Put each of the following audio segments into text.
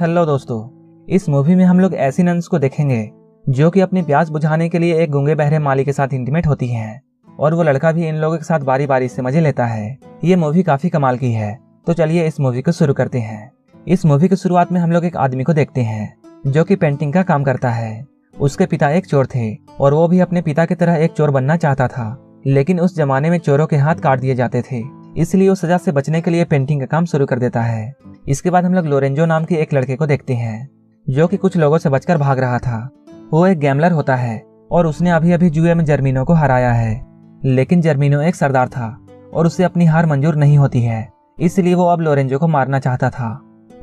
Hello दोस्तों, इस movie में हम लोग ऐसी नन्स को देखेंगे जो कि अपनी प्यास बुझाने के लिए एक गूंगे बहरे माली के साथ इंटीमेट होती हैं और वो लड़का भी इन लोगों के साथ बारी बारी से मजे लेता है। ये मूवी काफी कमाल की है, तो चलिए इस मूवी को शुरू करते हैं। इस मूवी की शुरुआत में हम लोग एक आदमी को देखते हैं जो कि पेंटिंग का काम करता है। उसके पिता एक चोर थे और वो भी अपने पिता की तरह एक चोर बनना चाहता था, लेकिन उस जमाने में चोरों के हाथ काट दिए जाते थे, इसलिए वो सजा से बचने के लिए पेंटिंग का काम शुरू कर देता है। इसके बाद हम लोग लोरेंजो नाम के एक लड़के को देखते हैं जो कि कुछ लोगों से बचकर भाग रहा था। वो एक गैमलर होता है और उसने अभी अभी जुए में जर्मीनो को हराया है, लेकिन जर्मीनो एक सरदार था और उसे अपनी हार मंजूर नहीं होती है, इसलिए वो अब लोरेंजो को मारना चाहता था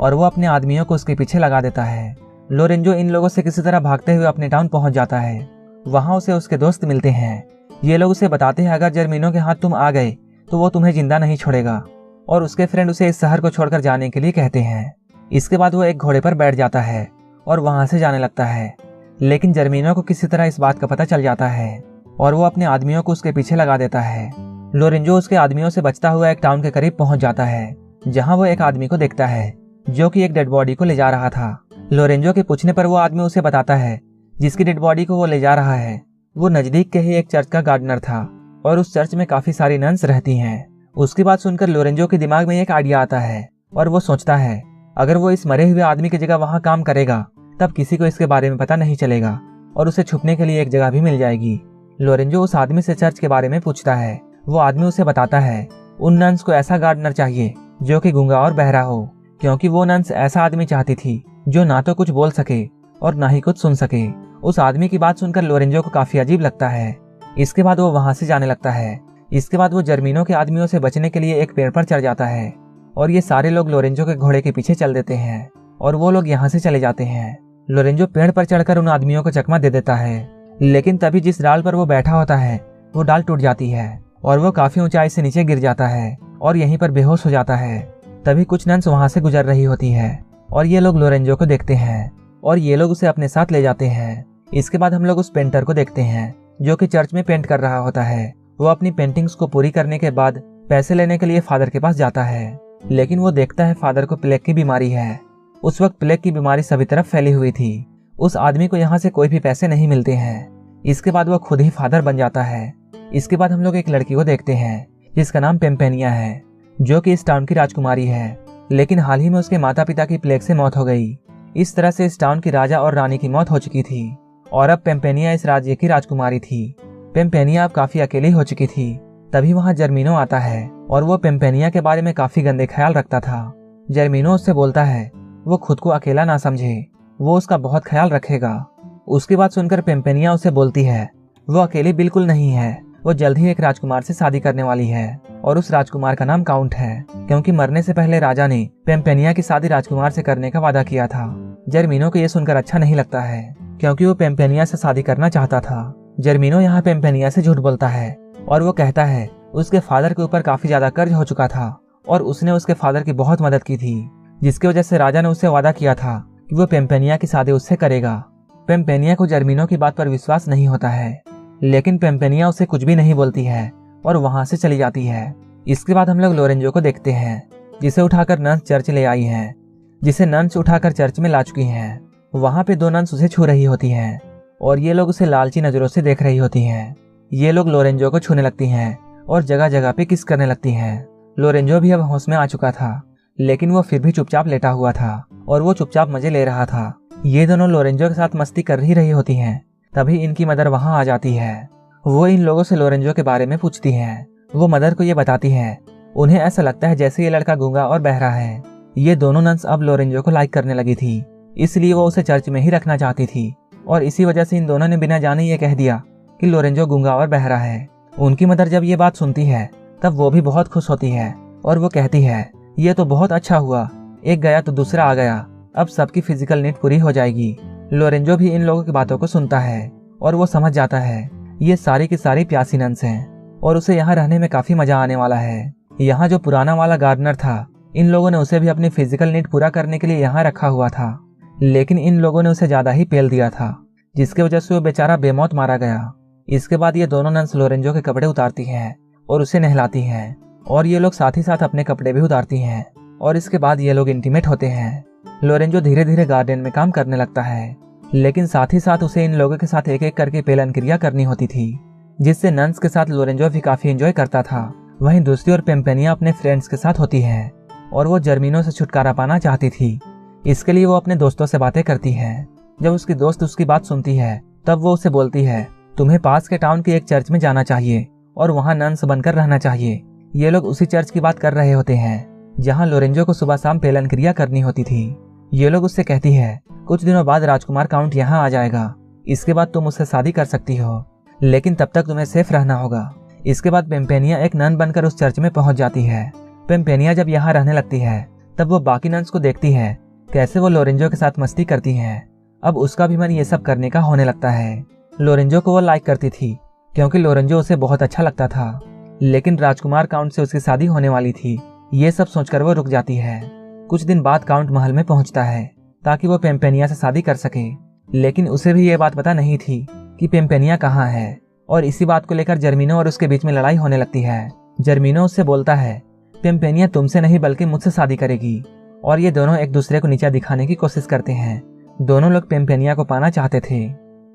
और वो अपने आदमियों को उसके पीछे लगा देता है। लोरेंजो इन लोगों से किसी तरह भागते हुए अपने टाउन पहुंच जाता है। वहां उसे उसके दोस्त मिलते हैं। ये लोग उसे बताते हैं अगर जर्मीनो के हाथ तुम आ गए तो वो तुम्हें जिंदा नहीं छोड़ेगा, और उसके फ्रेंड उसे इस शहर को छोड़कर जाने के लिए कहते हैं। इसके बाद वो एक घोड़े पर बैठ जाता है और वहां से जाने लगता है, लेकिन जर्मीनो को किसी तरह इस बात का पता चल जाता है और वो अपने आदमियों को उसके पीछे लगा देता है। लोरेंजो उसके आदमियों से बचता हुआ एक टाउन के करीब पहुंच जाता है, जहां वो एक आदमी को देखता है जो कि एक डेड बॉडी को ले जा रहा था। लोरेंजो के पूछने पर वो आदमी उसे बताता है जिसकी डेड बॉडी को वो ले जा रहा है वो नजदीक के ही एक चर्च का गार्डनर था और उस चर्च में काफी सारी नन्स रहती हैं। उसकी बात सुनकर लोरेंजो के दिमाग में एक आइडिया आता है और वो सोचता है अगर वो इस मरे हुए आदमी की जगह वहां काम करेगा तब किसी को इसके बारे में पता नहीं चलेगा और उसे छुपने के लिए एक जगह भी मिल जाएगी। लोरेंजो उस आदमी से चर्च के बारे में पूछता है। वो आदमी उसे बताता है उन नन्स को ऐसा गार्डनर चाहिए जो कि गूंगा और बहरा हो, क्योंकि वो नन्स ऐसा आदमी चाहती थी जो ना तो कुछ बोल सके और ना ही कुछ सुन सके। उस आदमी की बात सुनकर लोरेंजो को काफी अजीब लगता है। इसके बाद वो वहां से जाने लगता है। इसके बाद वो जर्मीनो के आदमियों से बचने के लिए एक पेड़ पर चढ़ जाता है और ये सारे लोग लोरेंजो के घोड़े के पीछे चल देते हैं और वो लोग यहाँ से चले जाते हैं। लोरेंजो पेड़ पर चढ़कर उन आदमियों को चकमा दे देता है, लेकिन तभी जिस डाल पर वो बैठा होता है वो डाल टूट जाती है और वो काफी ऊंचाई से नीचे गिर जाता है और यहीं पर बेहोश हो जाता है। तभी कुछ नन्स वहां से गुजर रही होती है और ये लोग लोरेंजो को देखते हैं और ये लोग उसे अपने साथ ले जाते हैं। इसके बाद हम लोग उस पेंटर को देखते हैं जो कि चर्च में पेंट कर रहा होता है। वो अपनी पेंटिंग्स को पूरी करने के बाद पैसे लेने के लिए फादर के पास जाता है, लेकिन वो देखता है फादर को प्लेग की बीमारी है। उस वक्त प्लेग की बीमारी सभी तरफ फैली हुई थी। उस आदमी को यहाँ से कोई भी पैसे नहीं मिलते हैं। इसके बाद वो खुद ही फादर बन जाता है। इसके बाद हम लोग एक लड़की को देखते हैं जिसका नाम पेम्पेनिया है, जो कि इस टाउन की राजकुमारी है, लेकिन हाल ही में उसके माता पिता की प्लेग से मौत हो गई। इस तरह से इस टाउन की राजा और रानी की मौत हो चुकी थी और अब पेम्पेनिया इस राज्य की राजकुमारी थी। पेम्पेनिया अब काफी अकेली हो चुकी थी। तभी वहां जर्मीनो आता है और वो पेम्पेनिया के बारे में काफी गंदे ख्याल रखता था। जर्मीनो उससे बोलता है वो खुद को अकेला ना समझे, वो उसका बहुत ख्याल रखेगा। उसकी बात सुनकर पेम्पेनिया उसे बोलती है वो अकेली बिल्कुल नहीं है, वो जल्द ही एक राजकुमार से शादी करने वाली है और उस राजकुमार का नाम काउंट है, क्योंकि मरने से पहले राजा ने पेम्पेनिया की शादी राजकुमार से करने का वादा किया था। जर्मीनो को यह सुनकर अच्छा नहीं लगता है, क्योंकि वो पेम्पेनिया से शादी करना चाहता था। जर्मीनो यहाँ पेम्पेनिया से झूठ बोलता है और वो कहता है उसके फादर के ऊपर काफी ज्यादा कर्ज हो चुका था और उसने उसके फादर की बहुत मदद की थी, जिसकी वजह से राजा ने उससे वादा किया था कि वो पेम्पेनिया की शादी उससे करेगा। पेम्पेनिया को जर्मीनो की बात पर विश्वास नहीं होता है, लेकिन पेम्पेनिया उसे कुछ भी नहीं बोलती है और वहां से चली जाती है। इसके बाद हम लोग लोरेंजो को देखते हैं जिसे उठाकर नन्स चर्च ले आई हैं, जिसे नन्स उठाकर चर्च में ला चुकी हैं। वहां पे दो नन्स उसे छू रही होती हैं और ये लोग उसे लालची नजरों से देख रही होती हैं। ये लोग लोरेंजो को छूने लगती हैं और जगह जगह पे किस करने लगती हैं। लोरेंजो भी अब होश में आ चुका था, लेकिन वो फिर भी चुपचाप लेटा हुआ था और वो चुपचाप मजे ले रहा था। ये दोनों लोरेंजो के साथ मस्ती कर ही रही होती हैं। तभी इनकी मदर वहां आ जाती है। वो इन लोगों से लोरेंजो के बारे में पूछती है। वो मदर को ये बताती है उन्हें ऐसा लगता है जैसे ये लड़का गूंगा और बहरा है। ये दोनों नन्स अब लोरेंजो को लाइक करने लगी थी, इसलिए वो उसे चर्च में ही रखना चाहती थी और इसी वजह से इन दोनों ने बिना जाने ये कह दिया कि लोरेंजो गूंगा और बहरा है। उनकी मदर जब ये बात सुनती है तब वो भी बहुत खुश होती है और वो कहती है ये तो बहुत अच्छा हुआ, एक गया तो दूसरा आ गया, अब सबकी फिजिकल नीड पूरी हो जाएगी। लोरेंजो भी इन लोगों की बातों को सुनता है और वो समझ जाता है ये सारी की सारी प्यासी नन्स हैं और उसे यहाँ रहने में काफी मजा आने वाला है। यहाँ जो पुराना वाला गार्डनर था, इन लोगों ने उसे भी अपनी फिजिकल नीड पूरा करने के लिए यहाँ रखा हुआ था, लेकिन इन लोगों ने उसे ज्यादा ही पेल दिया था, जिसकी वजह से वो बेचारा बेमौत मारा गया। इसके बाद ये दोनों नन्स लोरेंजो के कपड़े उतारती हैं और उसे नहलाती हैं और ये लोग साथ ही साथ अपने कपड़े भी उतारती हैं। और इसके बाद ये लोग इंटीमेट होते हैं। लोरेंजो धीरे धीरे गार्डन में काम करने लगता है, लेकिन साथ ही साथ उसे इन लोगों के साथ एक एक करके पेलन क्रिया करनी होती थी, जिससे नन्स के साथ लोरेंजो भी काफी एंजॉय करता था। वहीं दूसरी ओर पेम्पेनिया अपने फ्रेंड्स के साथ होती है और वो जर्मिनो से छुटकारा पाना चाहती थी। इसके लिए वो अपने दोस्तों से बातें करती है। जब उसकी दोस्त उसकी बात सुनती है तब वो उसे बोलती है, तुम्हें पास के टाउन के एक चर्च में जाना चाहिए और वहाँ नन्स बनकर रहना चाहिए। ये लोग उसी चर्च की बात कर रहे होते हैं जहाँ लोरेंजो को सुबह शाम पेलन क्रिया करनी होती थी। ये लोग उससे कहती है, कुछ दिनों बाद राजकुमार काउंट यहाँ आ जाएगा, इसके बाद तुम उससे शादी कर सकती हो, लेकिन तब तक तुम्हें सेफ रहना होगा। इसके बाद पेम्पेनिया एक नन बनकर उस चर्च में पहुंच जाती है। पेम्पेनिया जब यहाँ रहने लगती है तब वो बाकी नन्स को देखती है कैसे वो लोरेंजो के साथ मस्ती करती हैं। अब उसका भी मन ये सब करने का होने लगता है। लोरेंजो को वो लाइक करती थी क्योंकि लोरेंजो उसे बहुत अच्छा लगता था, लेकिन राजकुमार काउंट से उसकी शादी होने वाली थी। ये सब सोचकर वो रुक जाती है। कुछ दिन बाद काउंट महल में पहुंचता है ताकि वो पेम्पेनिया से शादी कर सके, लेकिन उसे भी ये बात पता नहीं थी कि पेम्पेनिया कहाँ है। और इसी बात को लेकर जर्मिनो और उसके बीच में लड़ाई होने लगती है। जर्मिनो उससे बोलता है, पेम्पेनिया तुमसे नहीं बल्कि मुझसे शादी करेगी, और ये दोनों एक दूसरे को नीचा दिखाने की कोशिश करते हैं। दोनों लोग पेम्पेनिया को पाना चाहते थे।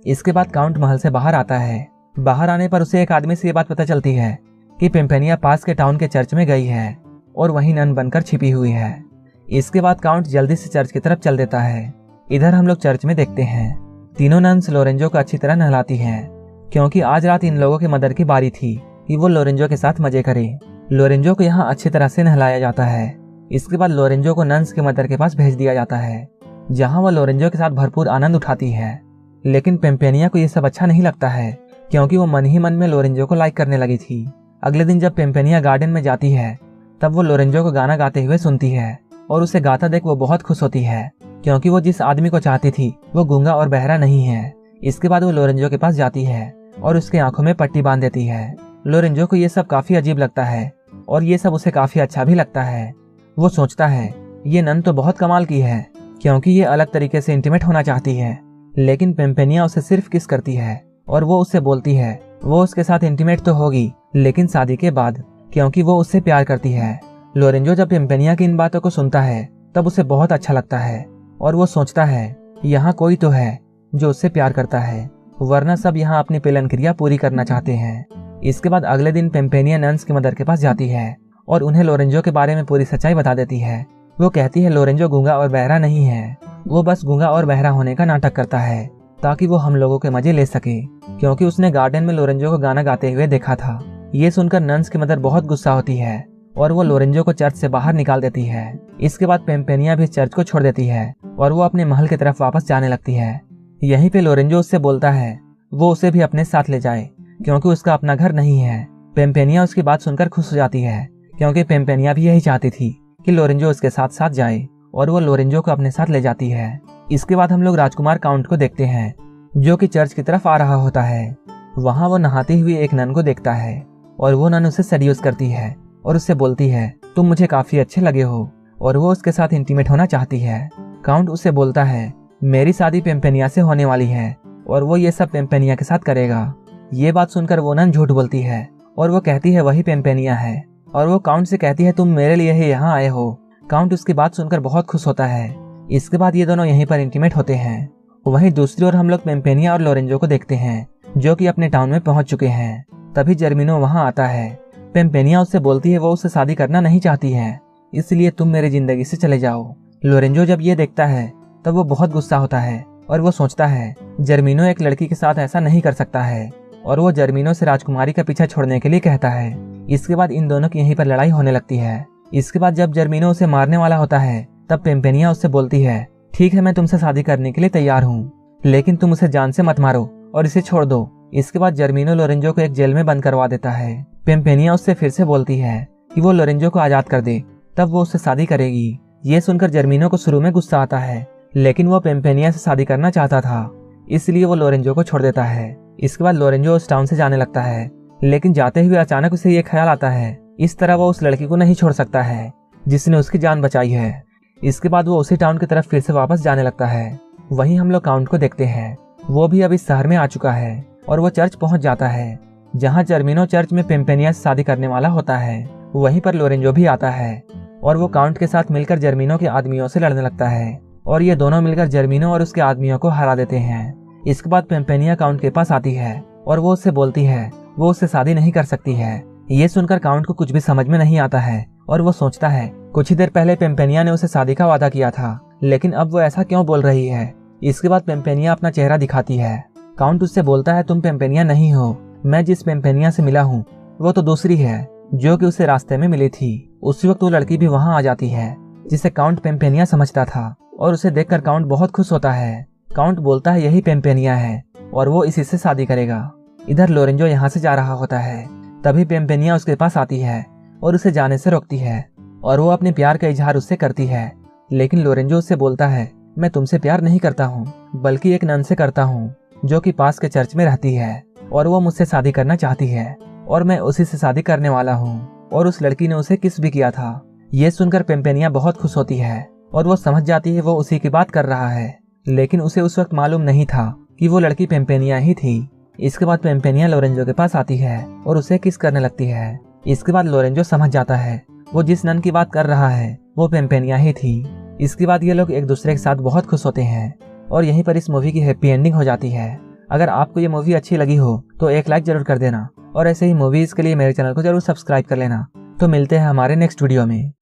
इसके बाद काउंट महल से बाहर आता है। बाहर आने पर उसे एक आदमी से ये बात पता चलती है कि पेम्पेनिया पास के टाउन के चर्च में गई है और वहीं नन बनकर छिपी हुई है। इसके बाद काउंट जल्दी से चर्च की तरफ चल देता है। इधर हम लोग चर्च में देखते हैं तीनों नन्स लोरेंजो को अच्छी तरह नहलाती हैं, क्योंकि आज रात इन लोगों के मदर की बारी थी कि वो लोरेंजो के साथ मजे करे। लोरेंजो को यहाँ अच्छी तरह से नहलाया जाता है। इसके बाद लोरेंजो को नन्स के मदर के पास भेज दिया जाता है, जहाँ वह लोरेंजो के साथ भरपूर आनंद उठाती है। लेकिन पेम्पेनिया को ये सब अच्छा नहीं लगता है, क्योंकि वो मन ही मन में लोरेंजो को लाइक करने लगी थी। अगले दिन जब पेम्पेनिया गार्डन में जाती है तब वो लोरेंजो को गाना गाते हुए सुनती है और उसे गाता देख वो बहुत खुश होती है, क्योंकि वो जिस आदमी को चाहती थी वो गूंगा और बहरा नहीं है। इसके बाद वो लोरेंजो के पास जाती है और उसके आंखों में पट्टी बांध देती है। लोरेंजो को ये सब काफी अजीब लगता है और ये सब उसे काफी अच्छा भी लगता है। वो सोचता है ये नन तो बहुत कमाल की है, क्योंकि ये अलग तरीके से इंटीमेट होना चाहती है, लेकिन पेम्पेनिया उसे सिर्फ किस करती है और वो उससे बोलती है वो उसके साथ इंटीमेट तो होगी, लेकिन शादी के बाद, क्योंकि वो उससे प्यार करती है। लोरेंजो जब पेम्पेनिया की इन बातों को सुनता है तब उसे बहुत अच्छा लगता है और वो सोचता है यहाँ कोई तो है जो उससे प्यार करता है, वरना सब यहाँ अपनी पेलन क्रिया पूरी करना चाहते हैं। इसके बाद अगले दिन पेम्पेनिया नन्स की मदर के पास जाती है और उन्हें लोरेंजो के बारे में पूरी सच्चाई बता देती है। वो कहती है लोरेंजो गूंगा और बहरा नहीं है, वो बस गूंगा और बहरा होने का नाटक करता है ताकि वो हम लोगों के मजे ले सके, क्योंकि उसने गार्डन में लोरेंजो को गाना गाते हुए देखा था। ये सुनकर नन्स की मदर बहुत गुस्सा होती है और वो लोरेंजो को चर्च से बाहर निकाल देती है। इसके बाद पेम्पेनिया भी चर्च को छोड़ देती है और वो अपने महल की तरफ वापस जाने लगती है। यहीं पे लोरेंजो उससे बोलता है वो उसे भी अपने साथ ले जाए, क्योंकि उसका अपना घर नहीं है। पेम्पेनिया उसकी बात सुनकर खुश हो जाती है, क्योंकि पेम्पेनिया भी यही चाहती थी कि लोरेंजो उसके साथ साथ जाए, और वो लोरेंजो को अपने साथ ले जाती है। इसके बाद हम लोग राजकुमार काउंट को देखते हैं, जो कि चर्च की तरफ आ रहा होता है। वहाँ वो नहाती हुई एक नन को देखता है और वो नन उसे सेड्यूस करती है और उससे बोलती है तुम मुझे काफी अच्छे लगे हो, और वो उसके साथ इंटीमेट होना चाहती है। काउंट उससे बोलता है मेरी शादी पेम्पेनिया से होने वाली है और वो ये सब पेम्पेनिया के साथ करेगा। ये बात सुनकर वो नन झूठ बोलती है और वो कहती है वही पेम्पेनिया है, और वो काउंट से कहती है तुम मेरे लिए ही यहाँ आए हो। काउंट उसकी बात सुनकर बहुत खुश होता है। इसके बाद ये दोनों यहीं पर इंटीमेट होते हैं। वहीं दूसरी ओर हम लोग पेम्पेनिया और लोरेंजो को देखते हैं, जो कि अपने टाउन में पहुंच चुके हैं। तभी जर्मिनो वहां आता है। पेम्पेनिया उससे बोलती है वो उससे शादी करना नहीं चाहती है, इसलिए तुम मेरी जिंदगी से चले जाओ। लोरेंजो जब ये देखता है तब वो बहुत गुस्सा होता है और वो सोचता है जर्मिनो एक लड़की के साथ ऐसा नहीं कर सकता है, और वो जर्मिनो से राजकुमारी का पीछा छोड़ने के लिए कहता है। इसके बाद इन दोनों की यहीं पर लड़ाई होने लगती है। इसके बाद जब जर्मिनो उसे मारने वाला होता है तब पेम्पेनिया उससे बोलती है ठीक है मैं तुमसे शादी करने के लिए तैयार हूँ, लेकिन तुम उसे जान से मत मारो और इसे छोड़ दो। इसके बाद जर्मिनो लोरेंजो को एक जेल में बंद करवा देता है। पेम्पेनिया उससे फिर से बोलती है कि वो लोरेंजो को आजाद कर दे, तब वो उससे शादी करेगी। ये सुनकर जर्मिनो को शुरू में गुस्सा आता है, लेकिन वो पेम्पेनिया से शादी करना चाहता था, इसलिए वो लोरेंजो को छोड़ देता है। इसके बाद लोरेंजो उस टाउन से जाने लगता है, लेकिन जाते हुए अचानक उसे ये ख्याल आता है इस तरह वो उस लड़की को नहीं छोड़ सकता है जिसने उसकी जान बचाई है। इसके बाद वो उसी टाउन की तरफ फिर से वापस जाने लगता है। वहीं हम लोग काउंट को देखते हैं, वो भी अब इस शहर में आ चुका है और वो चर्च पहुंच जाता है, जहां जर्मिनो चर्च में पेम्पेनिया से शादी करने वाला होता है। वहीं पर लोरेंजो भी आता है। और वो काउंट के साथ मिलकर जर्मीनो के आदमियों से लड़ने लगता है और ये दोनों मिलकर जर्मीनो और उसके आदमियों को हरा देते हैं। इसके बाद पेम्पेनिया काउंट के पास आती है और वो उससे बोलती है वो उससे शादी नहीं कर सकती है। ये सुनकर काउंट को कुछ भी समझ में नहीं आता है और वो सोचता है कुछ ही देर पहले पेम्पेनिया ने उसे शादी का वादा किया था, लेकिन अब वो ऐसा क्यों बोल रही है। इसके बाद पेम्पेनिया अपना चेहरा दिखाती है। काउंट उससे बोलता है तुम पेम्पेनिया नहीं हो, मैं जिस पेम्पेनिया से मिला हूँ वो तो दूसरी है जो कि उसे रास्ते में मिली थी। उसी वक्त वो लड़की भी वहाँ आ जाती है जिसे काउंट पेम्पेनिया समझता था और उसे देखकर काउंट बहुत खुश होता है। काउंट बोलता है यही पेम्पेनिया है और वो इसी से शादी करेगा। इधर लोरेंजो यहाँ से जा रहा होता है, तभी पेम्पेनिया उसके पास आती है और उसे जाने से रोकती है और वो अपने प्यार का इजहार उससे करती है। लेकिन लोरेंजो उससे बोलता है मैं तुमसे प्यार नहीं करता हूँ बल्कि एक नन से करता हूँ जो कि पास के चर्च में रहती है और वो मुझसे शादी करना चाहती है और मैं उसी से शादी करने वाला हूँ। और उस लड़की ने उसे किस भी किया था। ये सुनकर पेम्पेनिया बहुत खुश होती है और वो समझ जाती है वो उसी की बात कर रहा है, लेकिन उसे उस वक्त मालूम नहीं था कि वो लड़की पेम्पेनिया ही थी। इसके बाद पेम्पेनिया लोरेंजो के पास आती है और उसे किस करने लगती है। इसके बाद लोरेंजो समझ जाता है वो जिस नन की बात कर रहा है वो पेम्पेनिया ही थी। इसके बाद ये लोग एक दूसरे के साथ बहुत खुश होते हैं और यहीं पर इस मूवी की हैप्पी एंडिंग हो जाती है। अगर आपको ये मूवी अच्छी लगी हो तो एक लाइक जरूर कर देना और ऐसे ही मूवीज के लिए मेरे चैनल को जरूर सब्सक्राइब कर लेना। तो मिलते हैं हमारे नेक्स्ट वीडियो में।